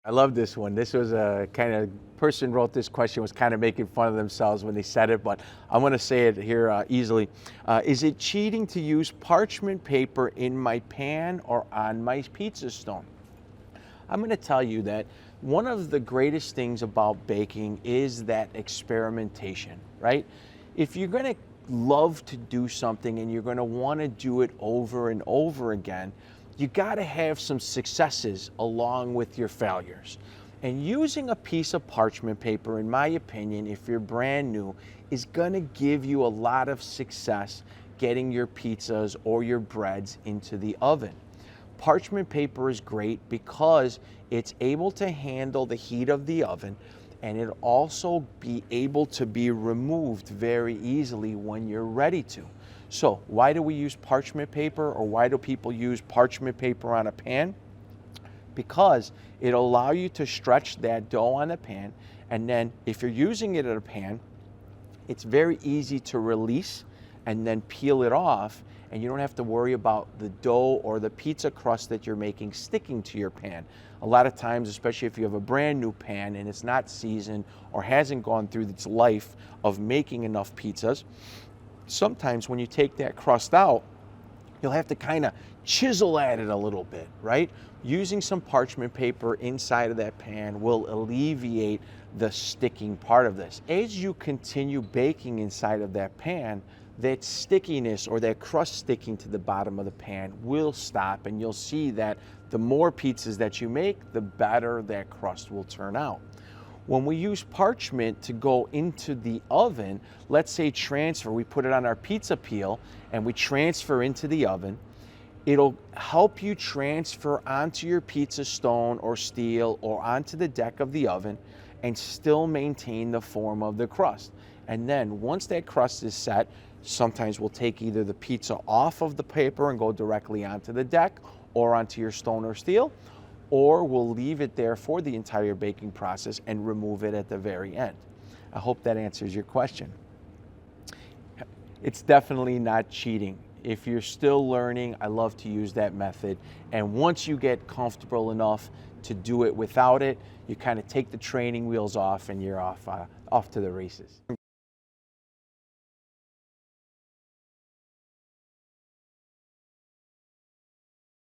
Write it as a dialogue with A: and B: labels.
A: I love this one. This was a kind of person wrote this question was kind of making fun of themselves when they said it, but I'm going to say it here easily. Is it cheating to use parchment paper in my pan or on my pizza stone? I'm going to tell you that one of the greatest things about baking is that experimentation, right? If you're going to love to do something and you're going to want to do it over and over again, you got to have some successes along with your failures. And using a piece of parchment paper, in my opinion, if you're brand new, is going to give you a lot of success getting your pizzas or your breads into the oven. Parchment paper is great because it's able to handle the heat of the oven, and it also be able to be removed very easily when you're ready to. So why do we use parchment paper, or why do people use parchment paper on a pan? Because it'll allow you to stretch that dough on the pan, and then if you're using it in a pan, it's very easy to release and then peel it off, and you don't have to worry about the dough or the pizza crust that you're making sticking to your pan. A lot of times, especially if you have a brand new pan and it's not seasoned or hasn't gone through its life of making enough pizzas, sometimes when you take that crust out, you'll have to kind of chisel at it a little bit, right? Using some parchment paper inside of that pan will alleviate the sticking part of this. As you continue baking inside of that pan, that stickiness or that crust sticking to the bottom of the pan will stop, and you'll see that the more pizzas that you make, the better that crust will turn out. When we use parchment to go into the oven, let's say we put it on our pizza peel and we transfer into the oven, it'll help you transfer onto your pizza stone or steel or onto the deck of the oven and still maintain the form of the crust. And then once that crust is set, sometimes we'll take either the pizza off of the paper and go directly onto the deck or onto your stone or steel, or we'll leave it there for the entire baking process and remove it at the very end. I hope that answers your question. It's definitely not cheating. If you're still learning, I love to use that method. And once you get comfortable enough to do it without it, you kind of take the training wheels off and you're off to the races.